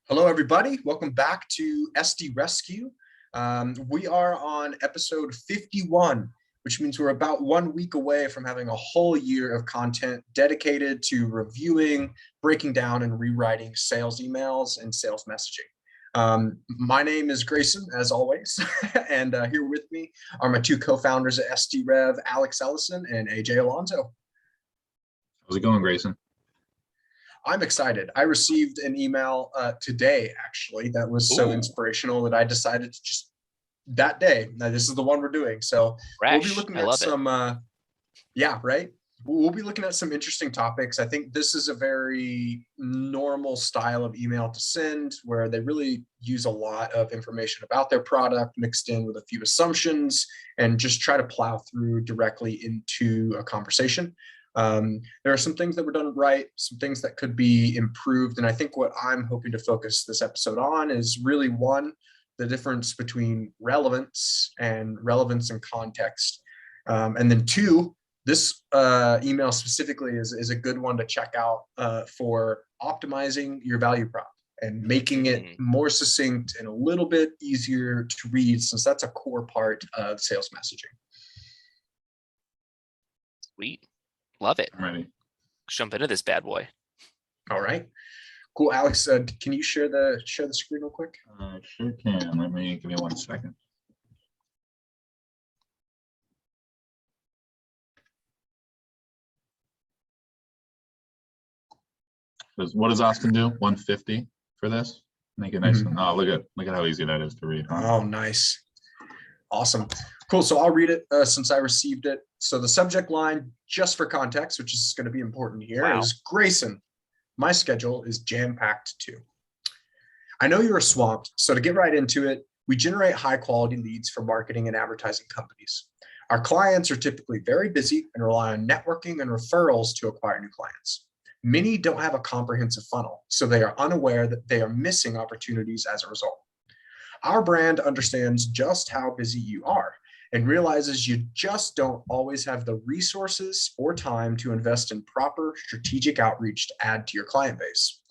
Hello, everybody. Welcome back to SDRescue. We are on episode 51, which means we're about 1 week away from having a whole year of content dedicated to reviewing, breaking down, and rewriting sales emails and sales messaging. My name is Grayson, as always, and here with me are my two co-founders at SDRev, Alex Ellison and AJ Alonso. How's it going, Grayson? I'm excited. I received an email today, actually, that was so inspirational that I decided to just that day. Now, this is the one we're doing. So we'll be looking at some, yeah, right. We'll be looking at some interesting topics. I think this is a very normal style of email to send where they really use a lot of information about their product mixed in with a few assumptions and just try to plow through directly into a conversation. There are some things that were done right, some things that could be improved. And I think what I'm hoping to focus this episode on is really one, the difference between relevance and context. And then two, this email specifically is a good one to check out for optimizing your value prop and making it more succinct and a little bit easier to read, since that's a core part of sales messaging. Sweet. Love it. I'm ready. Jump into this bad boy. All right. Cool. Alex, can you share the screen real quick? Sure can. Give me 1 second. What does Austin do? 150 for this? Make it nice. Oh, look at how easy that is to read. Huh? Oh, nice. Awesome. Cool. So I'll read it since I received it. So the subject line, just for context, which is going to be important here, is Grayson. My schedule is jam-packed too. I know you are swamped, so to get right into it, we generate high-quality leads for marketing and advertising companies. Our clients are typically very busy and rely on networking and referrals to acquire new clients. Many don't have a comprehensive funnel, so they are unaware that they are missing opportunities as a result. Our brand understands just how busy you are and realizes you just don't always have the resources or time to invest in proper strategic outreach to add to your client base.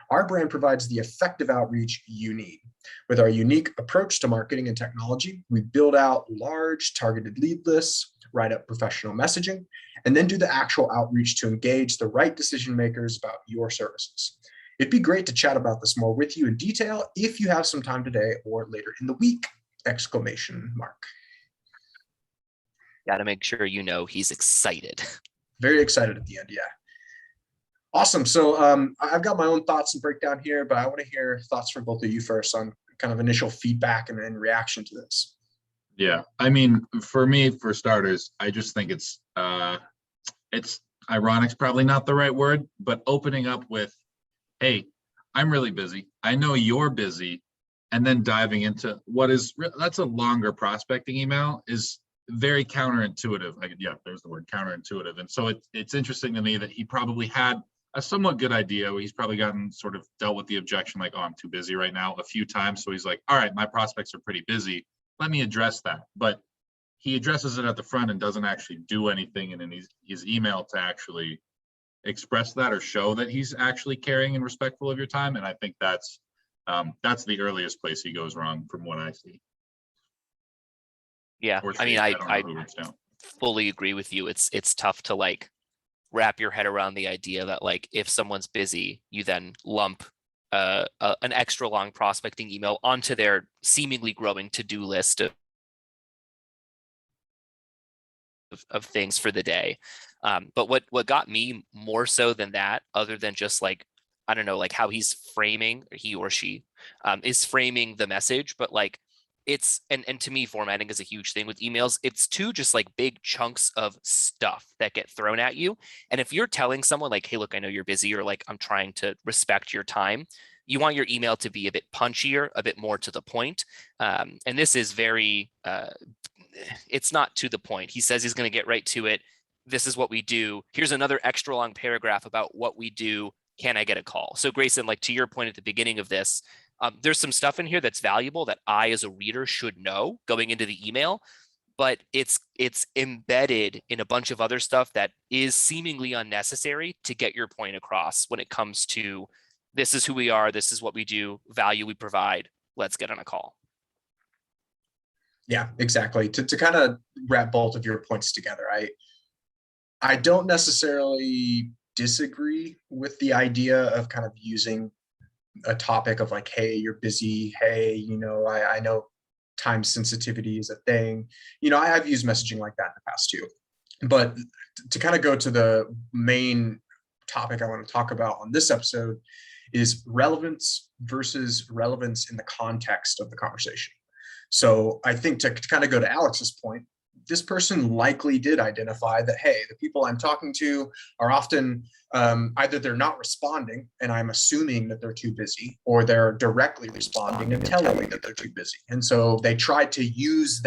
Our brand provides the effective outreach you need. With our unique approach to marketing and technology, we build out large targeted lead lists, write up professional messaging, and then do the actual outreach to engage the right decision makers about your services. It'd be great to chat about this more with you in detail if you have some time today or later in the week! Got to make sure you know he's excited. Very excited at the end, yeah. Awesome. So I've got my own thoughts and breakdown here, but I want to hear thoughts from both of you first on kind of initial feedback and then reaction to this. Yeah, I mean, for me, for starters, I just think it's ironic's probably not the right word, but opening up with, hey, I'm really busy. I know you're busy. And then diving into that's a longer prospecting email is very counterintuitive. Yeah, there's the word counterintuitive. And so it's interesting to me that he probably had a somewhat good idea where he's probably sort of dealt with the objection like, oh, I'm too busy right now a few times. So he's like, all right, my prospects are pretty busy. Let me address that. But he addresses it at the front and doesn't actually do anything in his email to actually express that or show that he's actually caring and respectful of your time. And I think that's the earliest place he goes wrong from what I see. Yeah, I mean, I fully agree with you. It's tough to like wrap your head around the idea that like if someone's busy, you then lump an extra long prospecting email onto their seemingly growing to-do list of things for the day. But what got me more so than that, other than just like, I don't know, like how he's framing, or he or she is framing the message, but like it's, and to me, formatting is a huge thing with emails. It's two just like big chunks of stuff that get thrown at you. And if you're telling someone like, hey, look, I know you're busy, or like, I'm trying to respect your time, you want your email to be a bit punchier, a bit more to the point. And this is very, it's not to the point. He says he's going to get right to it. This is what we do. Here's another extra long paragraph about what we do. Can I get a call? So Grayson, like to your point at the beginning of this, there's some stuff in here that's valuable that I, as a reader, should know going into the email. but it's embedded in a bunch of other stuff that is seemingly unnecessary to get your point across when it comes to this is who we are, this is what we do, value we provide, let's get on a call. Yeah, exactly. To kind of wrap both of your points together, I don't necessarily disagree with the idea of kind of using a topic of like, hey, you're busy. Hey, you know, I know time sensitivity is a thing. You know, I've used messaging like that in the past too. But to kind of go to the main topic I want to talk about on this episode is relevance versus relevance in the context of the conversation. So I think to kind of go to Alex's point, this person likely did identify that, hey, the people I'm talking to are often either they're not responding and I'm assuming that they're too busy, or they're directly responding and telling me that they're too busy. And so they tried to use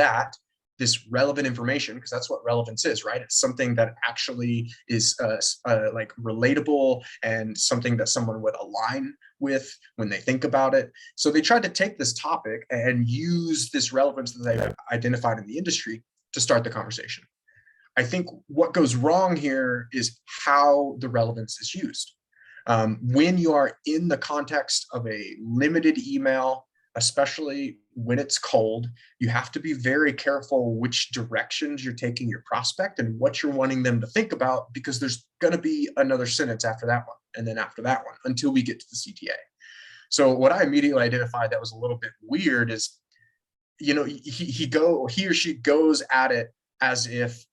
this relevant information, because that's what relevance is, right? It's something that actually is like relatable and something that someone would align with when they think about it. So they tried to take this topic and use this relevance that they've identified in the industry to start the conversation. I think what goes wrong here is how the relevance is used. When you are in the context of a limited email, especially when it's cold, you have to be very careful which directions you're taking your prospect and what you're wanting them to think about, because there's going to be another sentence after that one, and then after that one, until we get to the CTA. So what I immediately identified that was a little bit weird is, you know, he or she goes at it as if,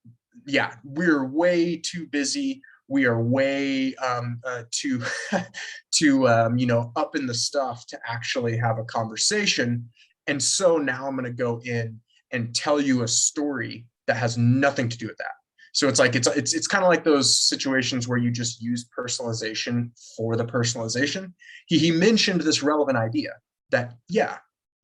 yeah, we're way too busy. We are way too you know, up in the stuff to actually have a conversation. And so now I'm going to go in and tell you a story that has nothing to do with that. So it's like it's kind of like those situations where you just use personalization for the personalization. He mentioned this relevant idea that, yeah,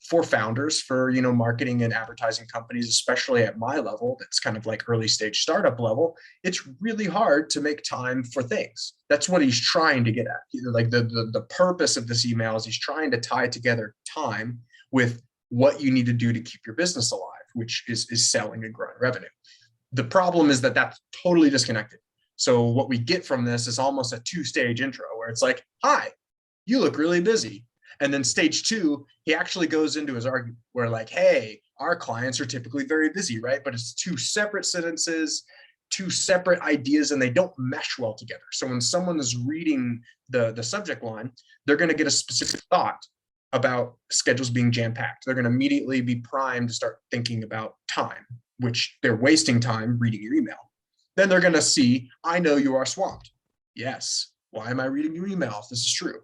for founders, for, you know, marketing and advertising companies, especially at my level, that's kind of like early stage startup level, it's really hard to make time for things. That's what he's trying to get at. Like the purpose of this email is he's trying to tie together time with what you need to do to keep your business alive, which is selling and growing revenue. The problem is that that's totally disconnected. So what we get from this is almost a two-stage intro where it's like, hi, you look really busy. And then stage two, he actually goes into his argument where like, hey, our clients are typically very busy, right? But it's two separate sentences, two separate ideas, and they don't mesh well together. So when someone is reading the subject line, they're going to get a specific thought about schedules being jam-packed. They're going to immediately be primed to start thinking about time, which they're wasting time reading your email. Then they're going to see, I know you are swamped. Yes. Why am I reading your email if this is true?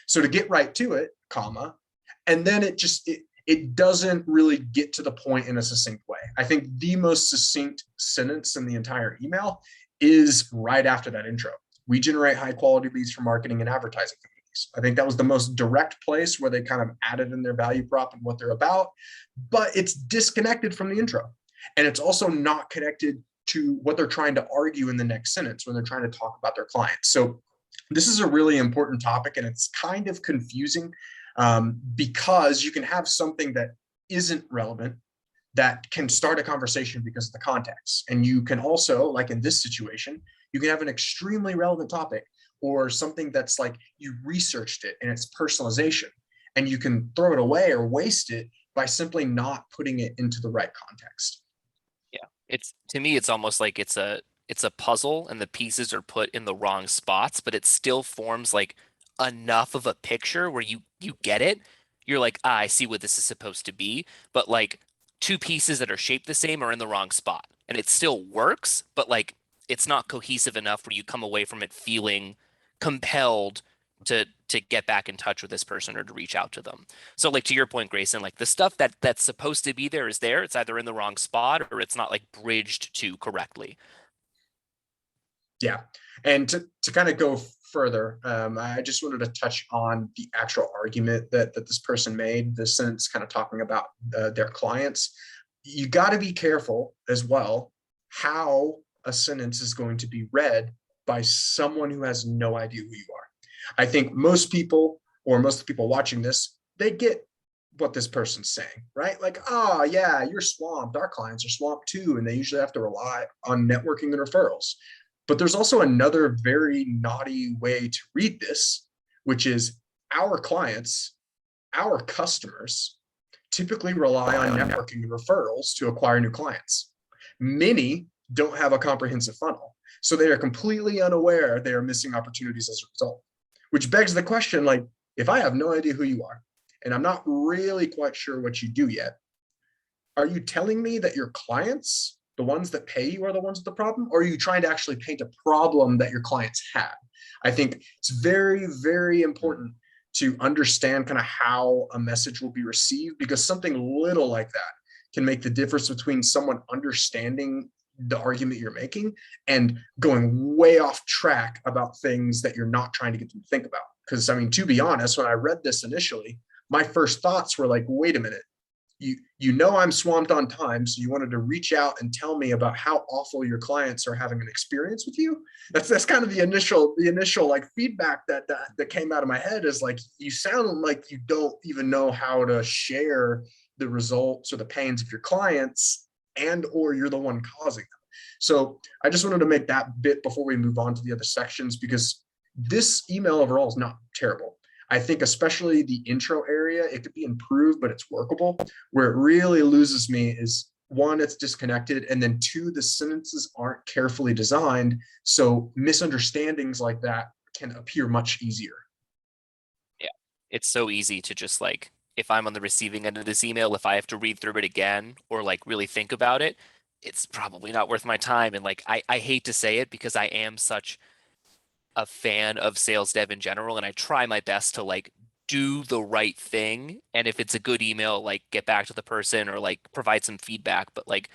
So to get right to it, comma, and then it doesn't really get to the point in a succinct way. I think the most succinct sentence in the entire email is right after that intro. We generate high quality leads for marketing and advertising companies. I think that was the most direct place where they kind of added in their value prop and what they're about, but it's disconnected from the intro. And it's also not connected to what they're trying to argue in the next sentence when they're trying to talk about their clients. So this is a really important topic, and it's kind of confusing because you can have something that isn't relevant that can start a conversation because of the context. And you can also, like in this situation, you can have an extremely relevant topic or something that's like you researched it and it's personalization, and you can throw it away or waste it by simply not putting it into the right context. Yeah, to me, it's almost like it's a puzzle and the pieces are put in the wrong spots, but it still forms like enough of a picture where you get it. You're like, I see what this is supposed to be, but like two pieces that are shaped the same are in the wrong spot, and it still works, but like it's not cohesive enough where you come away from it feeling compelled to get back in touch with this person or to reach out to them. So like to your point, Grayson, like the stuff that's supposed to be there is there. It's either in the wrong spot or it's not like bridged to correctly. Yeah, and to kind of go further, I just wanted to touch on the actual argument that this person made, the sentence kind of talking about their clients. You got to be careful as well how a sentence is going to be read by someone who has no idea who you are. I think most people, or most of the people watching this, they get what this person's saying, right? Like, oh yeah, you're swamped. Our clients are swamped too, and they usually have to rely on networking and referrals. But there's also another very naughty way to read this, which is our clients, our customers typically rely on networking and referrals to acquire new clients. Many don't have a comprehensive funnel, so they are completely unaware they are missing opportunities as a result, which begs the question, like, if I have no idea who you are, and I'm not really quite sure what you do yet, are you telling me that your clients, the ones that pay you, are the ones with the problem? Or are you trying to actually paint a problem that your clients have? I think it's very, very important to understand kind of how a message will be received, because something little like that can make the difference between someone understanding the argument you're making and going way off track about things that you're not trying to get them to think about. Because I mean, to be honest, when I read this initially, my first thoughts were like, wait a minute, you know I'm swamped on time, so you wanted to reach out and tell me about how awful your clients are having an experience with you. That's kind of the initial like feedback that came out of my head, is like, you sound like you don't even know how to share the results or the pains of your clients, and or you're the one causing them. So I just wanted to make that bit before we move on to the other sections, because this email overall is not terrible. I think especially the intro area, it could be improved, but it's workable. Where it really loses me is, one, it's disconnected, and then two, the sentences aren't carefully designed. So misunderstandings like that can appear much easier. Yeah, it's so easy to just like, if I'm on the receiving end of this email, if I have to read through it again or like really think about it, it's probably not worth my time. And like, I hate to say it because I am such a fan of sales dev in general, and I try my best to like do the right thing. And if it's a good email, like get back to the person or like provide some feedback. But like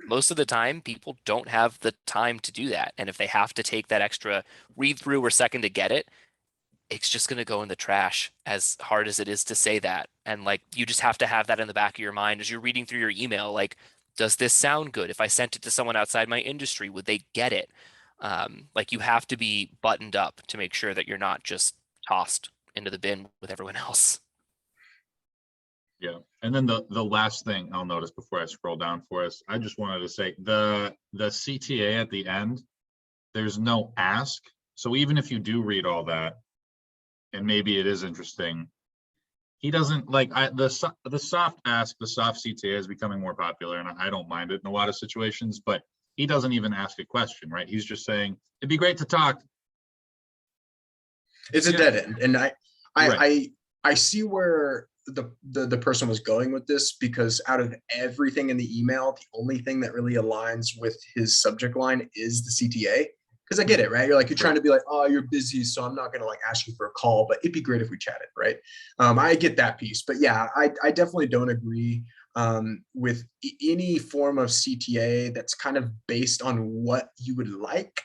most of the time, people don't have the time to do that. And if they have to take that extra read through or second to get it, it's just going to go in the trash, as hard as it is to say that. And like, you just have to have that in the back of your mind as you're reading through your email. Like, does this sound good? If I sent it to someone outside my industry, would they get it? Like, you have to be buttoned up to make sure that you're not just tossed into the bin with everyone else. Yeah, and then the last thing I'll notice before I scroll down for us, I just wanted to say the CTA at the end, there's no ask. So even if you do read all that, and maybe it is interesting, he doesn't like the soft ask, the soft CTA is becoming more popular, and I don't mind it in a lot of situations, but he doesn't even ask a question, right? He's just saying, it'd be great to talk. It's a dead end. And Right. I see where the person was going with this, because out of everything in the email, the only thing that really aligns with his subject line is the CTA. Because I get it, right? You're like, you're trying to be like, oh, you're busy, so I'm not going to like ask you for a call, but it'd be great if we chatted, right? I get that piece, but yeah, I definitely don't agree with any form of CTA that's kind of based on what you would like.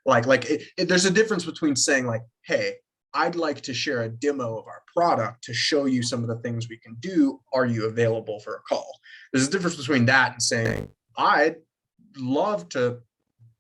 There's a difference between saying like, hey, I'd like to share a demo of our product to show you some of the things we can do. Are you available for a call? There's a difference between that and saying, I'd love to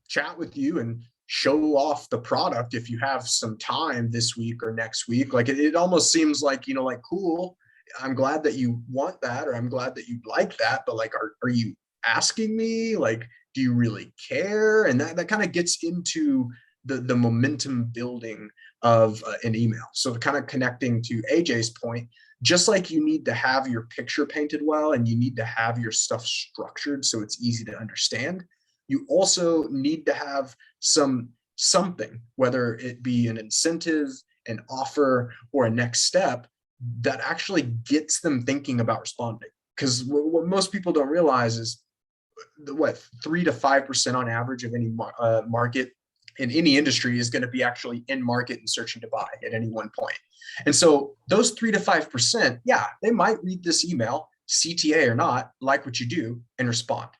chat with you and show off the product if you have some time this week or next week. Like it almost seems like, you know, like, cool, I'm glad that you want that, or I'm glad that you'd like that, but like, are you asking me? Like, do you really care? And that kind of gets into the momentum building of an email. So kind of connecting to AJ's point, just like you need to have your picture painted well and you need to have your stuff structured so it's easy to understand, you also need to have something, whether it be an incentive, an offer, or a next step that actually gets them thinking about responding. Because what most people don't realize is what 3 to 5% on average of any market in any industry is going to be actually in market and searching to buy at any one point. And so those 3 to 5%, yeah, they might read this email, CTA or not, like what you do, and respond.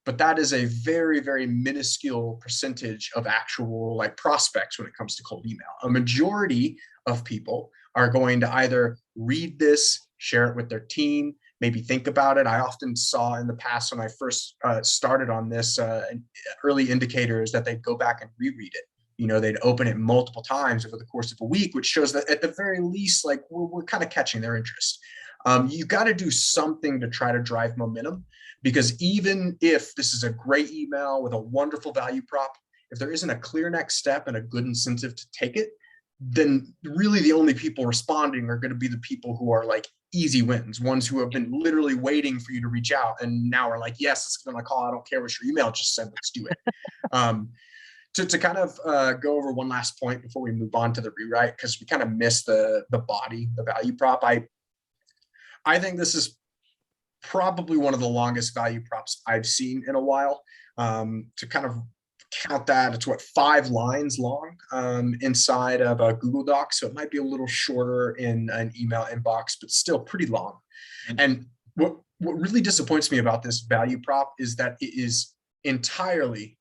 But that is a very, very minuscule percentage of actual like prospects when it comes to cold email. A majority of people are going to either read this, share it with their team, maybe think about it. I often saw in the past when I first started on this, early indicators that they'd go back and reread it. You know, they'd open it multiple times over the course of a week, which shows that at the very least, like we're kind of catching their interest. You got to do something to try to drive momentum, because even if this is a great email with a wonderful value prop, if there isn't a clear next step and a good incentive to take it, then really the only people responding are going to be the people who are like easy wins, ones who have been literally waiting for you to reach out and now are like, yes, it's going to call. I don't care what your email just said. Let's do it. To kind of go over one last point before we move on to the rewrite, because we kind of missed the body, the value prop. I think this is probably one of the longest value props I've seen in a while. To kind of count that, it's what, 5 lines long inside of a Google Doc. So it might be a little shorter in an email inbox, but still pretty long. And what really disappoints me about this value prop is that it is entirely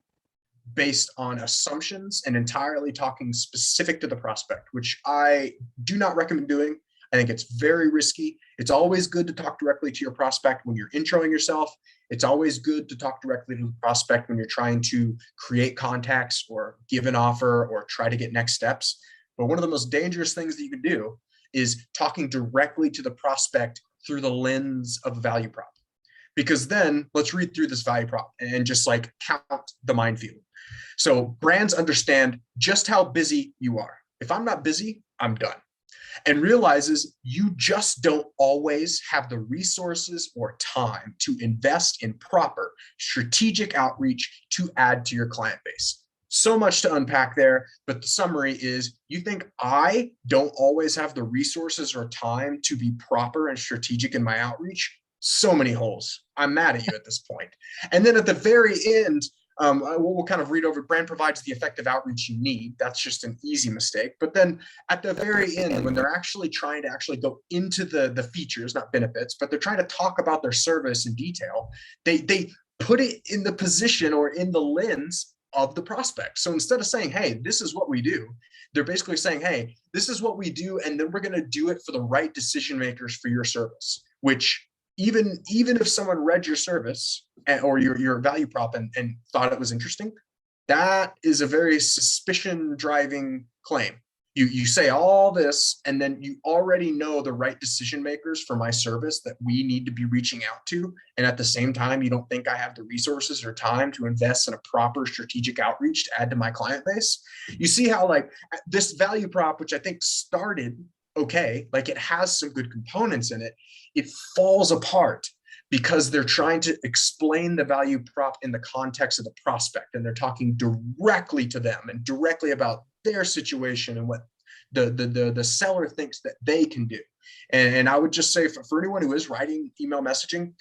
based on assumptions and entirely talking specific to the prospect, which I do not recommend doing. I think it's very risky. It's always good to talk directly to your prospect when you're introing yourself. It's always good to talk directly to the prospect when you're trying to create contacts or give an offer or try to get next steps. But one of the most dangerous things that you can do is talking directly to the prospect through the lens of a value prop. Because then let's read through this value prop and just like count the minefield. So brands understand just how busy you are. If I'm not busy, I'm done. And realizes you just don't always have the resources or time to invest in proper strategic outreach to add to your client base. So much to unpack there, but the summary is you think I don't always have the resources or time to be proper and strategic in my outreach? So many holes. I'm mad at you at this point. And then at the very end, we'll kind of read over, brand provides the effective outreach you need. That's just an easy mistake. But then at the very end, when they're actually trying to go into the features, not benefits, but they're trying to talk about their service in detail, they put it in the position or in the lens of the prospect. So instead of saying, hey, this is what we do, they're basically saying, hey, this is what we do, and then we're going to do it for the right decision makers for your service, which even if someone read your service or your value prop and thought it was interesting, that is a very suspicion driving claim. You say all this, and then you already know the right decision makers for my service that we need to be reaching out to. And at the same time, you don't think I have the resources or time to invest in a proper strategic outreach to add to my client base. You see how like this value prop, which I think started okay, like it has some good components in it, it falls apart because they're trying to explain the value prop in the context of the prospect, and they're talking directly to them and directly about their situation and what the seller thinks that they can do. And I would just say for anyone who is writing email messaging,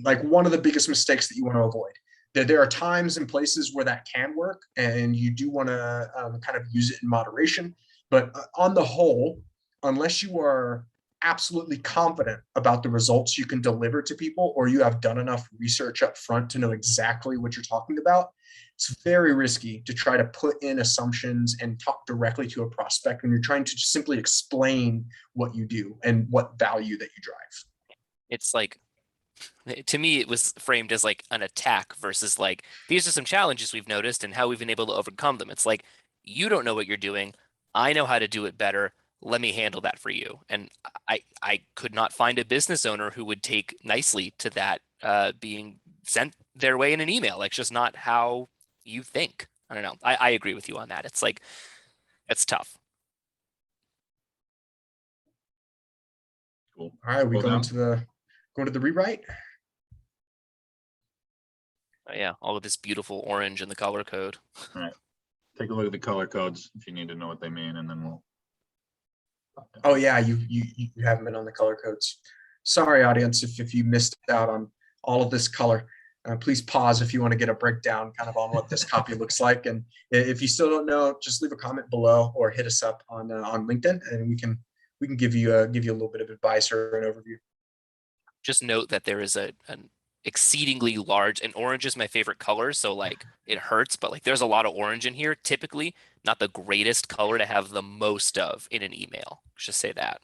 like one of the biggest mistakes that you want to avoid. There are times and places where that can work, and you do want to kind of use it in moderation. But on the whole, unless you are absolutely confident about the results you can deliver to people, or you have done enough research up front to know exactly what you're talking about, it's very risky to try to put in assumptions and talk directly to a prospect when you're trying to just simply explain what you do and what value that you drive. It's like, to me, it was framed as like an attack versus like, these are some challenges we've noticed and how we've been able to overcome them. It's like, you don't know what you're doing. I know how to do it better. Let me handle that for you. And I could not find a business owner who would take nicely to that being sent their way in an email. Like, just not how you think. I don't know. I agree with you on that. It's like, it's tough. Cool. All right, we Well go to the rewrite. Yeah, all of this beautiful orange and the color code. All right. Take a look at the color codes if you need to know what they mean, and then we'll. Oh yeah, you haven't been on the color codes. Sorry, audience, if you missed out on all of this color. Please pause if you want to get a breakdown kind of on what this copy looks like. And if you still don't know, just leave a comment below or hit us up on LinkedIn, and we can give you a little bit of advice or an overview. Just note that there is an exceedingly large, and orange is my favorite color, so like it hurts, but like there's a lot of orange in here. Typically not the greatest color to have the most of in an email. Let's just say that.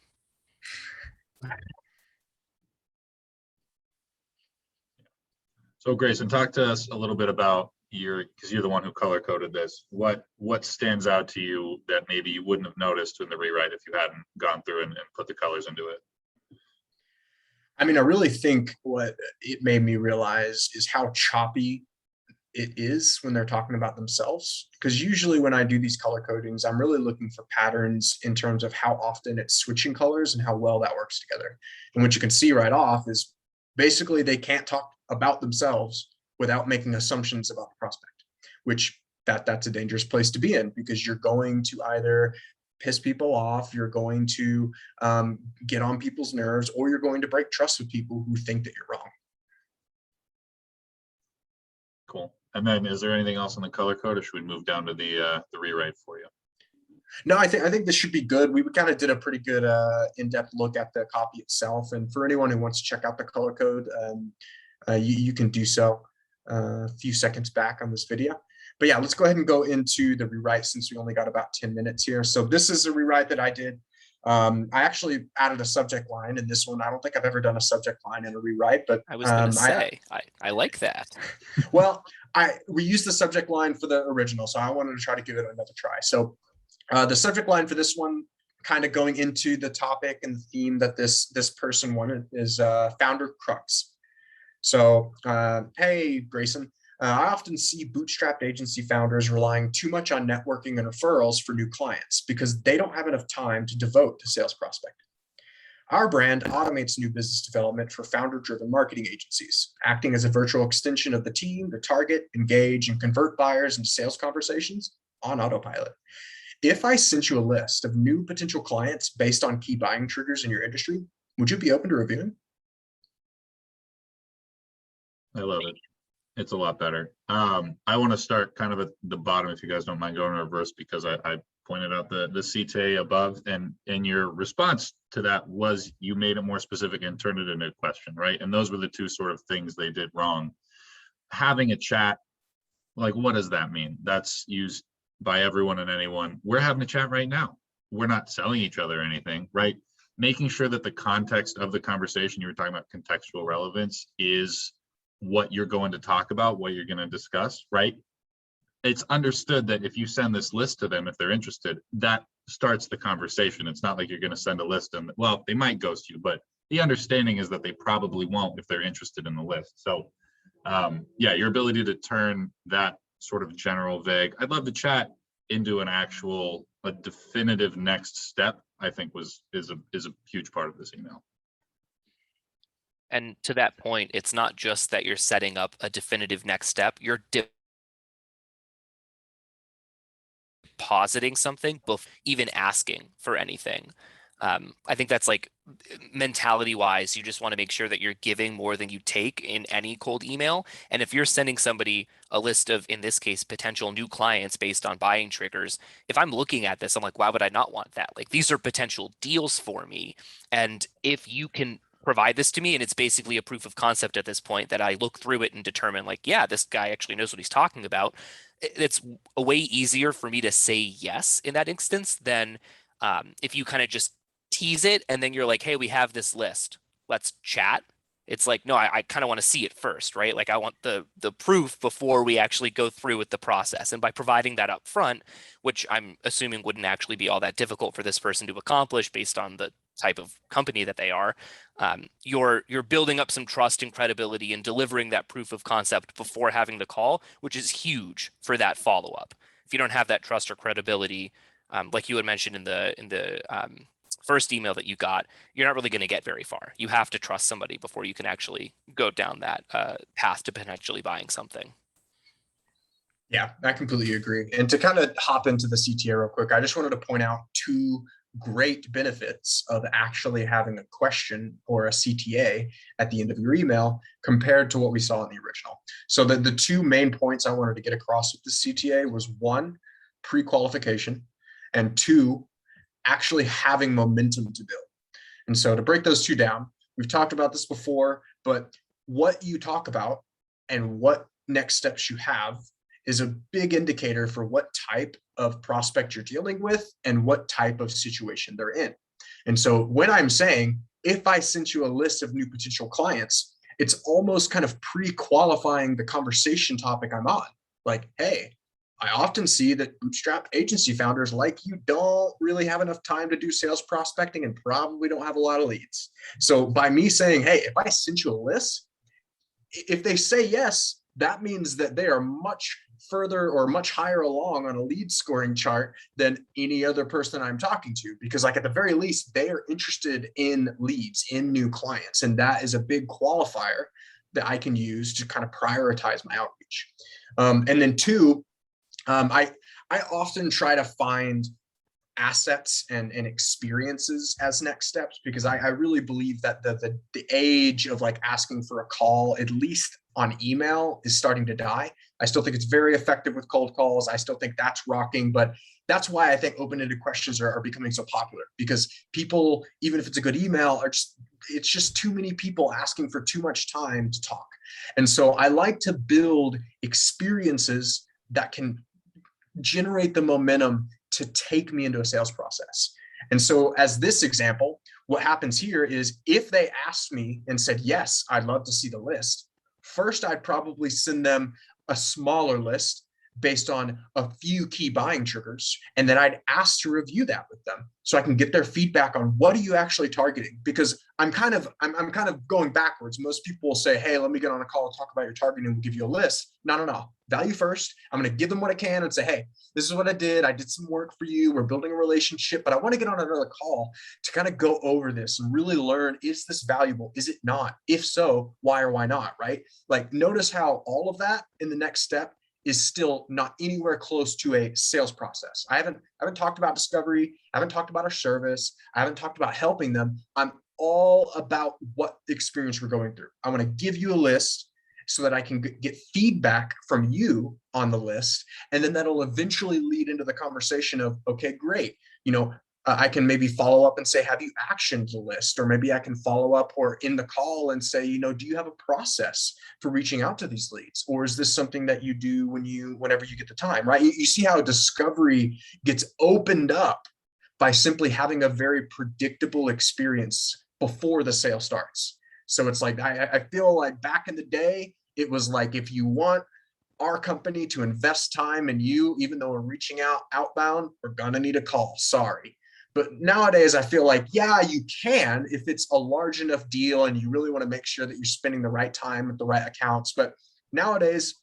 So Grayson, talk to us a little bit about because you're the one who color coded this. What stands out to you that maybe you wouldn't have noticed in the rewrite if you hadn't gone through and put the colors into it? I mean, I really think what it made me realize is how choppy it is when they're talking about themselves. Because usually when I do these color codings, I'm really looking for patterns in terms of how often it's switching colors and how well that works together. And what you can see right off is basically they can't talk about themselves without making assumptions about the prospect, which that's a dangerous place to be in, because you're going to either piss people off, you're going to get on people's nerves, or you're going to break trust with people who think that you're wrong. Cool. And then is there anything else on the color code, or should we move down to the rewrite for you? No, I think this should be good. We kind of did a pretty good in-depth look at the copy itself. And for anyone who wants to check out the color code, you can do so a few seconds back on this video. But yeah, let's go ahead and go into the rewrite since we only got about 10 minutes here. So this is a rewrite that I did. I actually added a subject line in this one. I don't think I've ever done a subject line in a rewrite, but I was going to say, I like that. Well, we used the subject line for the original, so I wanted to try to give it another try. So the subject line for this one, kind of going into the topic and the theme that this person wanted, is founder crux. So, hey, Grayson, I often see bootstrapped agency founders relying too much on networking and referrals for new clients because they don't have enough time to devote to sales prospecting. Our brand automates new business development for founder-driven marketing agencies, acting as a virtual extension of the team to target, engage, and convert buyers into sales conversations on autopilot. If I sent you a list of new potential clients based on key buying triggers in your industry, would you be open to reviewing? I love it. It's a lot better. I want to start kind of at the bottom, if you guys don't mind going in reverse, because I pointed out the CTA above, and your response to that was you made it more specific and turned it into a question, right? And those were the two sort of things they did wrong. Having a chat, like, what does that mean? That's used by everyone and anyone. We're having a chat right now. We're not selling each other anything, right? Making sure that the context of the conversation, you were talking about contextual relevance, is what you're going to talk about, what you're going to discuss, right? It's understood that if you send this list to them, if they're interested, that starts the conversation. It's not like you're going to send a list and, well, they might ghost you, but the understanding is that they probably won't if they're interested in the list. So yeah, your ability to turn that sort of general vague, I'd love to chat, into an actual, a definitive next step, I think is a huge part of this email. And to that point, it's not just that you're setting up a definitive next step, you're depositing something before even asking for anything. I think that's like mentality wise, you just want to make sure that you're giving more than you take in any cold email. And if you're sending somebody a list of, in this case, potential new clients based on buying triggers, if I'm looking at this, I'm like, why would I not want that? Like, these are potential deals for me. And if you can provide this to me, and it's basically a proof of concept at this point that I look through it and determine, like, yeah, this guy actually knows what he's talking about, it's a way easier for me to say yes in that instance than if you kind of just tease it and then you're like, hey, we have this list, let's chat. It's like, no, I kind of want to see it first, right? Like, I want the proof before we actually go through with the process. And by providing that up front, which I'm assuming wouldn't actually be all that difficult for this person to accomplish based on the type of company that they are, you're building up some trust and credibility and delivering that proof of concept before having the call, which is huge for that follow-up. If you don't have that trust or credibility, like you had mentioned in the first email that you got, you're not really going to get very far. You have to trust somebody before you can actually go down that path to potentially buying something. Yeah, I completely agree. And to kind of hop into the CTA real quick, I just wanted to point out two great benefits of actually having a question or a CTA at the end of your email compared to what we saw in the original. So the two main points I wanted to get across with the CTA was, one, pre-qualification, and two, actually having momentum to build. And so to break those two down, we've talked about this before, but what you talk about and what next steps you have is a big indicator for what type of prospect you're dealing with and what type of situation they're in. And so when I'm saying, if I sent you a list of new potential clients, it's almost kind of pre-qualifying the conversation topic I'm on. Like, hey, I often see that bootstrap agency founders like you don't really have enough time to do sales prospecting and probably don't have a lot of leads. So by me saying, hey, if I sent you a list, if they say yes, that means that they are much further or much higher along on a lead scoring chart than any other person I'm talking to, because like at the very least, they are interested in leads, in new clients. And that is a big qualifier that I can use to kind of prioritize my outreach. And then two, I often try to find assets and experiences as next steps, because I really believe that the age of like asking for a call, at least on email, is starting to die. I still think it's very effective with cold calls. I still think that's rocking, but that's why I think open-ended questions are becoming so popular, because people, even if it's a good email, it's just too many people asking for too much time to talk. And so I like to build experiences that can generate the momentum to take me into a sales process. And so as this example, what happens here is if they asked me and said, yes, I'd love to see the list, first, I'd probably send them a smaller list based on a few key buying triggers. And then I'd ask to review that with them so I can get their feedback on what are you actually targeting? Because I'm kind of going backwards. Most people will say, hey, let me get on a call and talk about your targeting and we'll give you a list. No. Value first. I'm going to give them what I can and say, hey, this is what I did. I did some work for you. We're building a relationship, but I want to get on another call to kind of go over this and really learn, is this valuable? Is it not? If so, why or why not, right? Like notice how all of that in the next step is still not anywhere close to a sales process. I haven't talked about discovery. I haven't talked about our service. I haven't talked about helping them. I'm all about what experience we're going through. I want to give you a list so that I can get feedback from you on the list. And then that'll eventually lead into the conversation of, okay, great. I can maybe follow up and say, have you actioned the list? Or maybe I can follow up or in the call and say, do you have a process for reaching out to these leads? Or is this something that you do whenever you get the time, right? You see how discovery gets opened up by simply having a very predictable experience before the sale starts. So it's like, I feel like back in the day, it was like, if you want our company to invest time in you, even though we're reaching out outbound, we're gonna need a call, sorry. But nowadays, I feel like, yeah, you can if it's a large enough deal and you really want to make sure that you're spending the right time at the right accounts. But nowadays,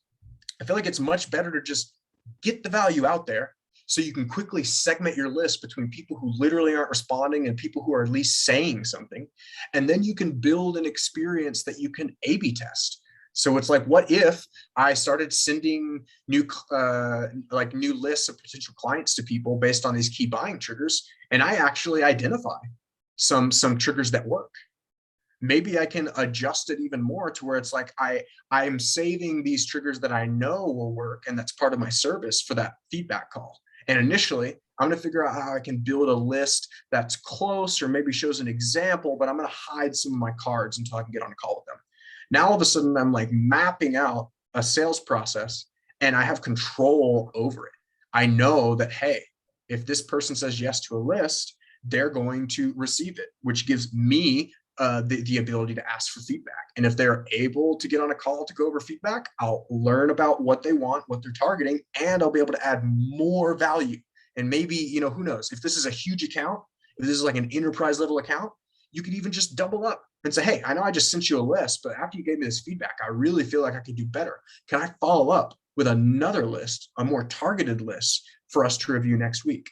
I feel like it's much better to just get the value out there so you can quickly segment your list between people who literally aren't responding and people who are at least saying something. And then you can build an experience that you can A/B test. So it's like, what if I started sending new lists of potential clients to people based on these key buying triggers, and I actually identify some triggers that work? Maybe I can adjust it even more to where it's like I'm saving these triggers that I know will work, and that's part of my service for that feedback call. And initially, I'm going to figure out how I can build a list that's close or maybe shows an example, but I'm going to hide some of my cards until I can get on a call with them. Now, all of a sudden, I'm like mapping out a sales process and I have control over it. I know that, hey, if this person says yes to a list, they're going to receive it, which gives me the ability to ask for feedback. And if they're able to get on a call to go over feedback, I'll learn about what they want, what they're targeting, and I'll be able to add more value. And maybe, who knows, if this is a huge account, if this is like an enterprise level account, you could even just double up and say, hey, I know I just sent you a list, but after you gave me this feedback, I really feel like I could do better. Can I follow up with another list, a more targeted list for us to review next week?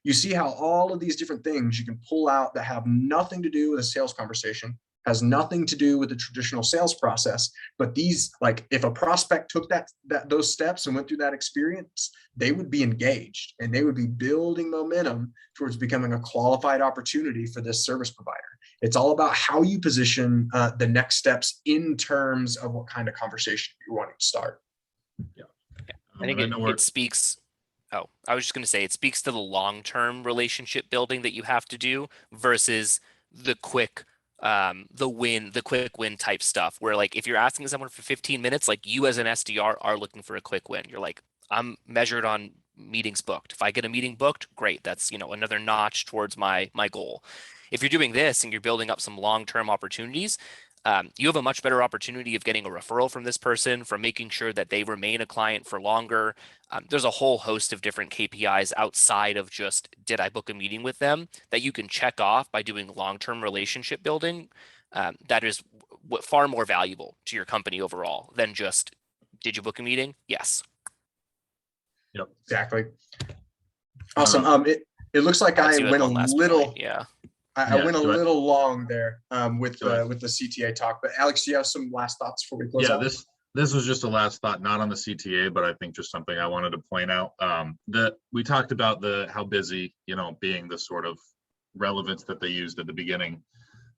You see how all of these different things you can pull out that have nothing to do with a sales conversation, has nothing to do with the traditional sales process. But these, like if a prospect took those steps and went through that experience, they would be engaged and they would be building momentum towards becoming a qualified opportunity for this service provider. It's all about how you position the next steps in terms of what kind of conversation you're wanting to start. Yeah. I think it speaks. Oh, I was just going to say it speaks to the long-term relationship building that you have to do versus the quick win type stuff where like if you're asking someone for 15 minutes, like you as an SDR are looking for a quick win. You're like, I'm measured on meetings booked. If I get a meeting booked, great. That's, another notch towards my goal. If you're doing this and you're building up some long-term opportunities, you have a much better opportunity of getting a referral from this person, from making sure that they remain a client for longer. There's a whole host of different KPIs outside of just, did I book a meeting with them, that you can check off by doing long-term relationship building. That is far more valuable to your company overall than just, did you book a meeting? Yes. Yep. Exactly. Awesome. It looks like I went a little, yeah. I went a so little long there with So the CTA talk, but Alex, do you have some last thoughts before we close out? This was just a last thought, not on the CTA, but I think just something I wanted to point out. That we talked about how busy, being the sort of relevance that they used at the beginning.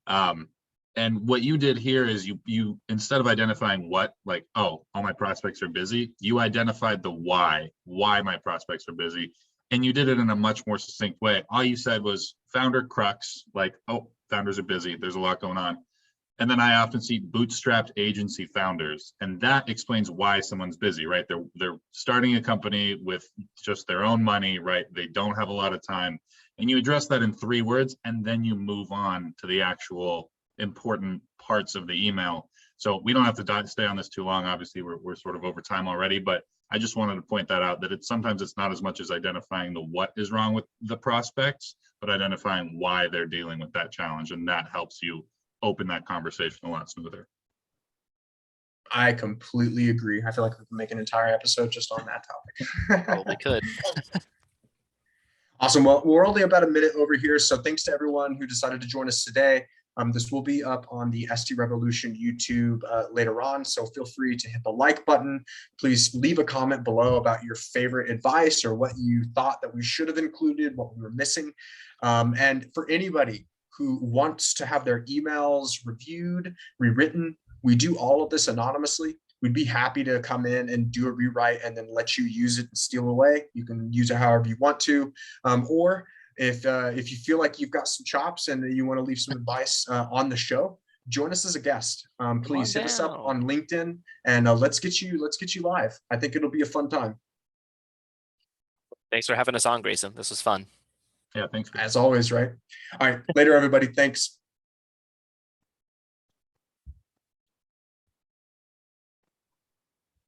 And what you did here is you instead of identifying what, like, oh, all my prospects are busy, you identified the why my prospects are busy. And you did it in a much more succinct way. All you said was founder crux, like, oh, founders are busy. There's a lot going on. And then I often see bootstrapped agency founders, and that explains why someone's busy, right? They're starting a company with just their own money, right? They don't have a lot of time. And you address that in 3 words, and then you move on to the actual important parts of the email. So we don't have to stay on this too long. Obviously, we're sort of over time already, but I just wanted to point that out, that sometimes it's not as much as identifying the what is wrong with the prospects, but identifying why they're dealing with that challenge. And that helps you open that conversation a lot smoother. I completely agree. I feel like we can make an entire episode just on that topic. Probably could. Awesome. Well, we're only about a minute over here. So thanks to everyone who decided to join us today. This will be up on the SD Revolution YouTube later on, so feel free to hit the like button. Please leave a comment below about your favorite advice or what you thought that we should have included, what we were missing. And for anybody who wants to have their emails reviewed, rewritten, we do all of this anonymously. We'd be happy to come in and do a rewrite and then let you use it and steal away. You can use it however you want to, or if you feel like you've got some chops and you want to leave some advice on the show, join us as a guest. Please hit us up on LinkedIn and let's get you live. I think it'll be a fun time. Thanks for having us on, Grayson. This was fun. Yeah, thanks. As always, right? All right, later, everybody. Thanks.